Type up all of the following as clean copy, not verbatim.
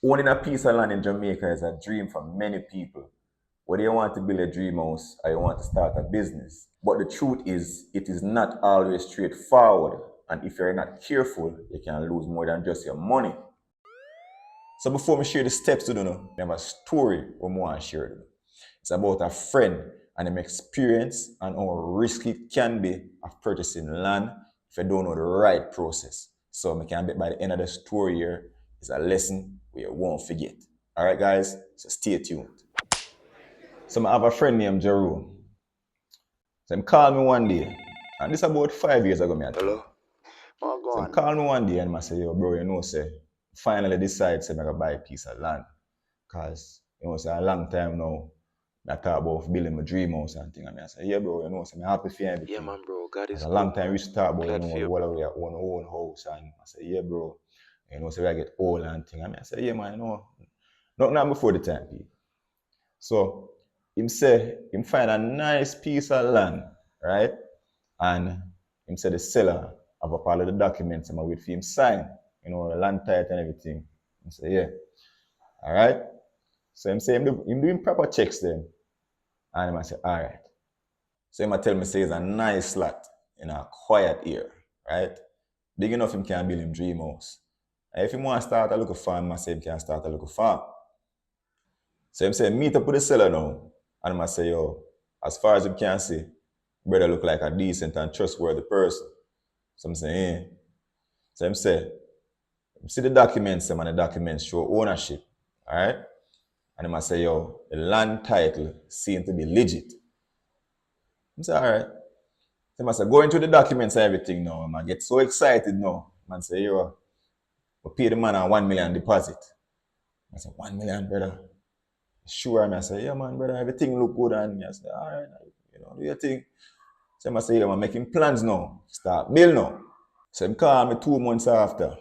Owning a piece of land in Jamaica is a dream for many people. Whether you want to build a dream house or you want to start a business. But the truth is, it is not always straightforward. And if you're not careful, you can lose more than just your money. So before I share the steps to do, I have a story I want to share. It's about a friend and him experience and how risky it can be of purchasing land if you don't know the right process. So I can bet by the end of the story here is a lesson we won't forget. All right, guys, so stay tuned. So I have a friend named Jerome. So he called me one day, and this about 5 years ago, I Hello? Oh, go So he on. called me one day and I say, yo, bro, say, finally decide to buy a piece of land. Because, say a long time now, I thought about building my dream house and thing. And I say, yeah, bro, say, I'm happy for everything. Yeah, man, bro. God It's is a good, long time we man. used to talk about, Glad for you, what bro. we own house. And I say, yeah, bro, so I get old and thing. I say, yeah, man, not before the time, people. So, him find a nice piece of land, right? And him say the seller have a part of the documents and I wait for him sign, the land title and everything. He say, yeah. All right. So him say him doing proper checks then. And I say, all right. So him tell me say it's a nice lot in a quiet area, right? Big enough him can build him dream house. And if him want to start a little farm, I say him can start a little farm. So him say meet up with the seller now. And I say, yo, as far as him can see, brother look like a decent and trustworthy person. So I'm saying, yeah. So him say, see the documents, and the documents show ownership. Alright? And him say, yo, the land title seem to be legit. I say, alright. So I say, going through the documents and everything now, I get so excited now. Man say, yo, we pay the man a 1 million deposit. I say, 1 million, brother. Sure, and I say, yeah, man, brother, everything look good. And I say, all right, do your thing. So I say, yeah, I'm making plans now. Start build now. So he call me 2 months after.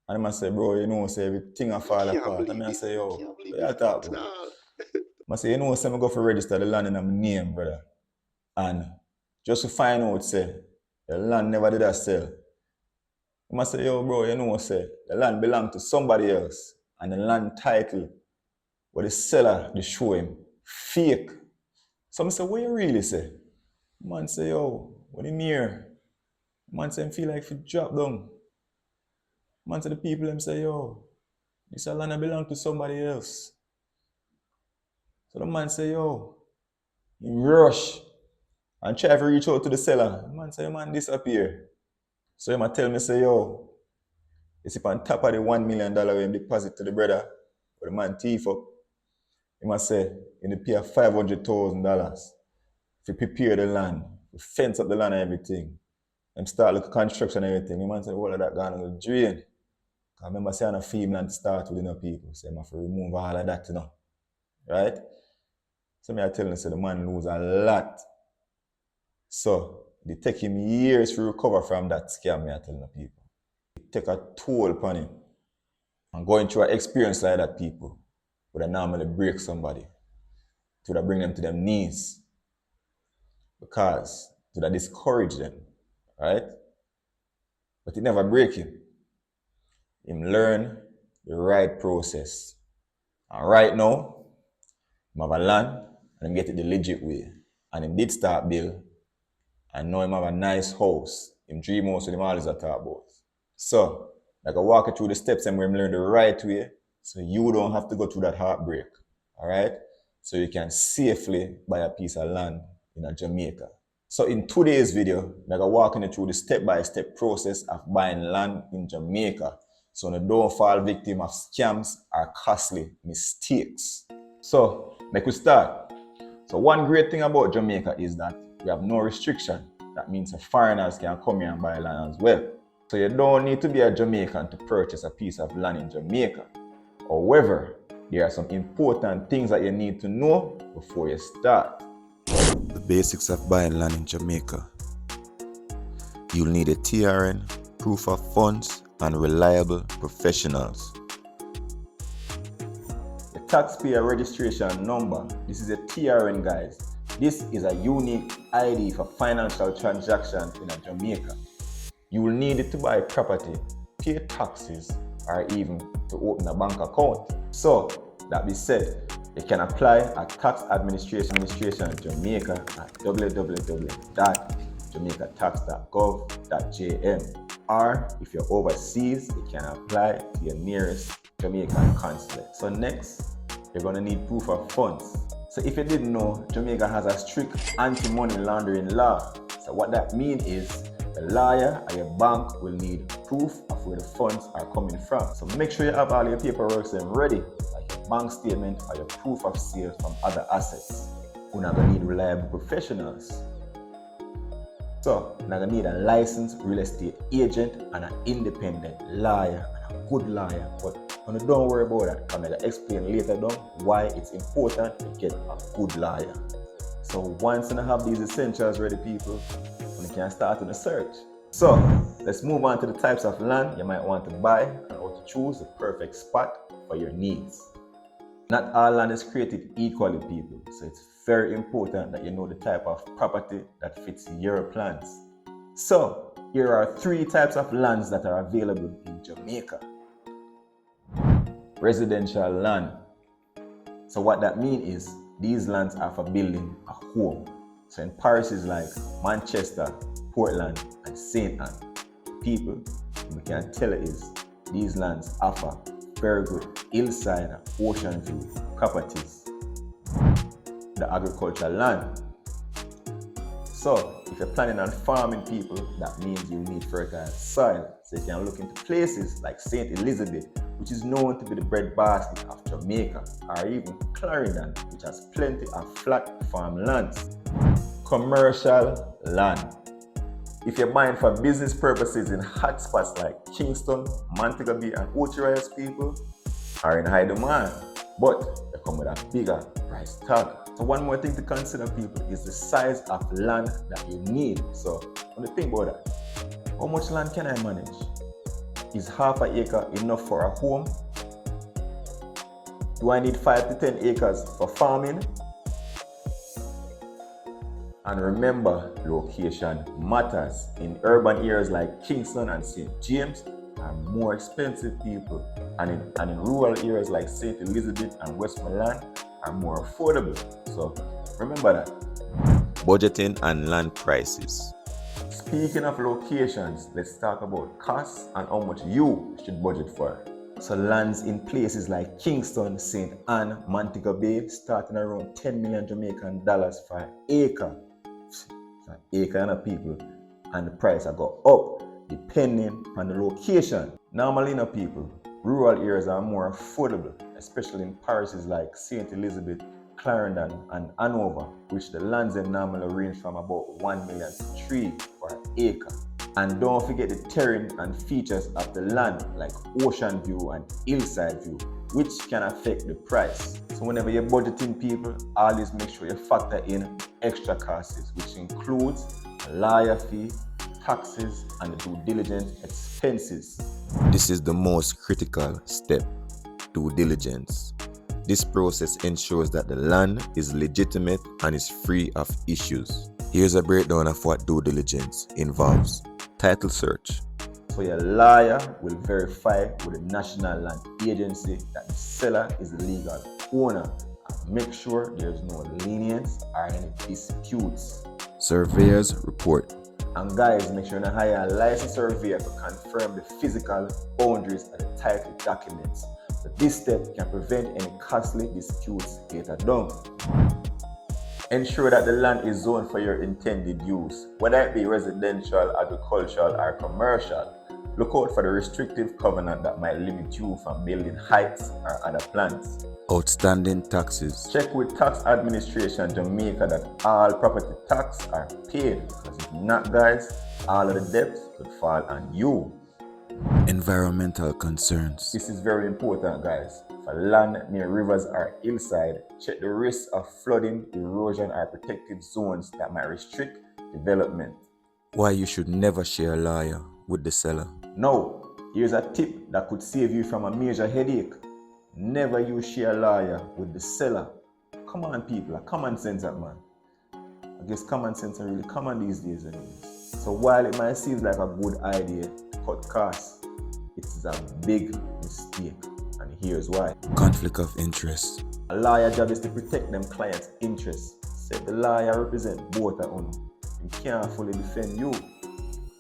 And I say, bro, say everything I fall apart. And I say, yo, Can't believe what you talk about? I say, say I go for register the land in my name, brother. And just to find out, say, the land never did a sell. I say, yo, bro, say, the land belong to somebody else. And the land title, what the seller, they show him, fake. So I say, what you really say? Man say, yo, what him here? Man say, I feel like if you drop down. Man say, the people, them say, yo, this land belong to somebody else. So the man say, yo, he rush and try to reach out to the seller. The man say, man, disappear. So he might tell me, say, yo, it's on top of the $1 million we deposit to the brother, but the man thief up. He must say, you need to pay $500,000 to prepare the land, to fence up the land and everything. And start the construction and everything. The man said, all of that gone on the drain. I remember saying a film land to start with people. So I have to remove all of that, Right? So I tell him, say the man lose a lot. So it take him years to recover from that scam, I tell the people. It take a toll upon him. And going through an experience like that, people would normally break somebody. It would bring them to their knees. Because it would discourage them. Right? But it never break him. Him learn the right process. And right now, him have a land and him get it the legit way. And him did start build. And now him have a nice house. Him dream house with him always a talk about. So, like I walk you through the steps and we learn the right way, so you don't have to go through that heartbreak. Alright? So you can safely buy a piece of land in Jamaica. So in today's video, like I walk you through the step-by-step process of buying land in Jamaica. So you don't fall victim of scams or costly mistakes. So, like we start. So one great thing about Jamaica is that we have no restriction. That means that foreigners can come here and buy land as well. So you don't need to be a Jamaican to purchase a piece of land in Jamaica. However, there are some important things that you need to know before you start. The basics of buying land in Jamaica. You'll need a TRN, proof of funds, and reliable professionals. The taxpayer registration number. This is a TRN, guys. This is a unique ID for financial transactions in Jamaica. You will need it to buy property, pay taxes, or even to open a bank account. So, that being said, you can apply at Tax Administration Jamaica at www.jamaicatax.gov.jm. Or if you're overseas, you can apply to your nearest Jamaican consulate. So next, you're going to need proof of funds. So if you didn't know, Jamaica has a strict anti-money laundering law. So what that means is the lawyer or your bank will need proof of where the funds are coming from. So make sure you have all your paperwork ready, like your bank statement or your proof of sales from other assets. You're not going to need reliable professionals. So you're going to need a licensed real estate agent and an independent lawyer and a good lawyer. But don't worry about that. I'm going to explain later on why it's important to get a good lawyer. So once you have these essentials ready, people, you can start on the search. So let's move on to the types of land you might want to buy and how to choose the perfect spot for your needs. Not all land is created equally, people, so it's very important that you know the type of property that fits your plans. So here are 3 types of lands that are available in Jamaica. Residential land. So what that means is these lands are for building a home. So in parishes like Manchester, Portland, and St. Ann, people, we can tell it is these lands offer very good hillside and ocean view properties. The agricultural land. So if you're planning on farming, people, that means you need fertile soil. So you can look into places like St. Elizabeth, which is known to be the breadbasket of Jamaica, or even Clarendon, which has plenty of flat farmlands. Commercial land. If you're buying for business purposes in hotspots like Kingston, Montego Bay, and Ochirais, people are in high demand, but they come with a bigger price tag. So one more thing to consider, people, is the size of land that you need. So when you think about that, how much land can I manage? Is half an acre enough for a home? Do I need 5 to 10 acres for farming? And remember, location matters. In urban areas like Kingston and St. James are more expensive, people. And in rural areas like St. Elizabeth and Westmoreland are more affordable. So remember that. Budgeting and land prices. Speaking of locations, let's talk about costs and how much you should budget for. So lands in places like Kingston, St. Ann, Montego Bay starting around 10 million Jamaican dollars for an acre. An acre and a people, and the price will go up depending on the location. Normally, people, rural areas are more affordable, especially in parishes like St. Elizabeth, Clarendon, and Hanover, which the lands them normally range from about 1 million to 3 for an acre. And don't forget the terrain and features of the land like ocean view and hillside view, which can affect the price. So whenever you're budgeting, people, always make sure you factor in extra costs, which includes a lawyer fee, taxes, and the due diligence expenses. This is the most critical step, due diligence. This process ensures that the land is legitimate and is free of issues. Here's a breakdown of what due diligence involves. Title search. So your lawyer will verify with the National Land Agency that the seller is the legal owner and make sure there's no lenience or any disputes. Surveyor's report. And guys, make sure you hire a licensed surveyor to confirm the physical boundaries of the title documents. So this step can prevent any costly disputes later down. Ensure that the land is zoned for your intended use, whether it be residential, agricultural, or commercial. Look out for the restrictive covenant that might limit you from building heights or other plans. Outstanding taxes. Check with Tax Administration Jamaica that all property tax are paid, because if not, guys, all of the debts could fall on you. Environmental concerns. This is very important, guys. For land near rivers or hillside, check the risks of flooding, erosion, or protected zones that might restrict development. Why you should never share a lawyer with the seller. Now, here's a tip that could save you from a major headache. Never use share a lawyer with the seller. Come on, people, common sense, that man. I guess common sense is really common these days anyways. So while it might seem like a good idea to cut costs, it is a big mistake. And here's why. Conflict of interest. A lawyer's job is to protect them clients' interests. Say the lawyer represents both of them. He can't fully defend you.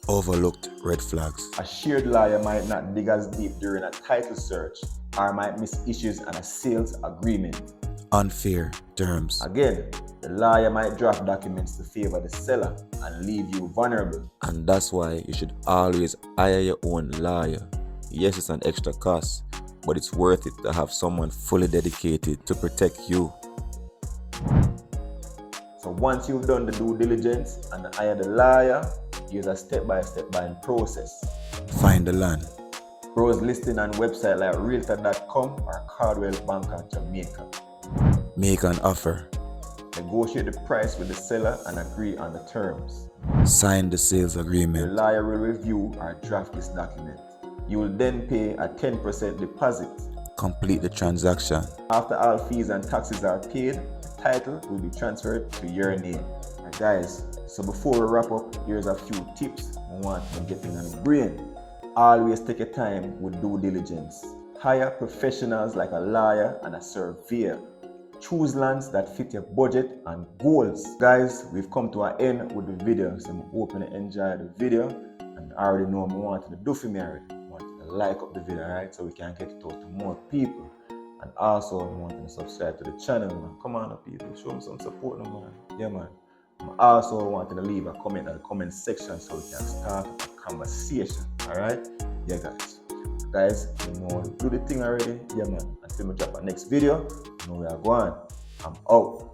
Overlooked red flags. A shared lawyer might not dig as deep during a title search or might miss issues on a sales agreement. Unfair terms. Again, the lawyer might draft documents to favor the seller and leave you vulnerable. And that's why you should always hire your own lawyer. Yes, it's an extra cost, but it's worth it to have someone fully dedicated to protect you. So once you've done the due diligence and hired the lawyer, here's a step-by-step buying process. Find the land. Browse listing on websites like realtor.com or Cardwell Bank of Jamaica. Make an offer. Negotiate the price with the seller and agree on the terms. Sign the sales The agreement. lawyer will review or draft this document. You will then pay a 10% deposit. Complete the transaction. After all fees and taxes are paid, the title will be transferred to your name. Alright guys, so before we wrap up, here's a few tips I want to get in the brain. Always take your time with due diligence. Hire professionals like a lawyer and a surveyor. Choose lands that fit your budget and goals. Guys, we've come to an end with the video, so I hope you enjoyed the video. And I already know what I wanted to do for me already. I wanted to like up the video, right? So we can get it out to more people. And also, I wanted to subscribe to the channel, man. Come on up, people. Show me some support, man. Yeah, man. I also wanted to leave a comment in the comment section so we can start a conversation. Alright? Yeah, guys. Guys, you know, do the thing already. Yeah, man. Until we drop our next video, you know where I'm going. I'm out.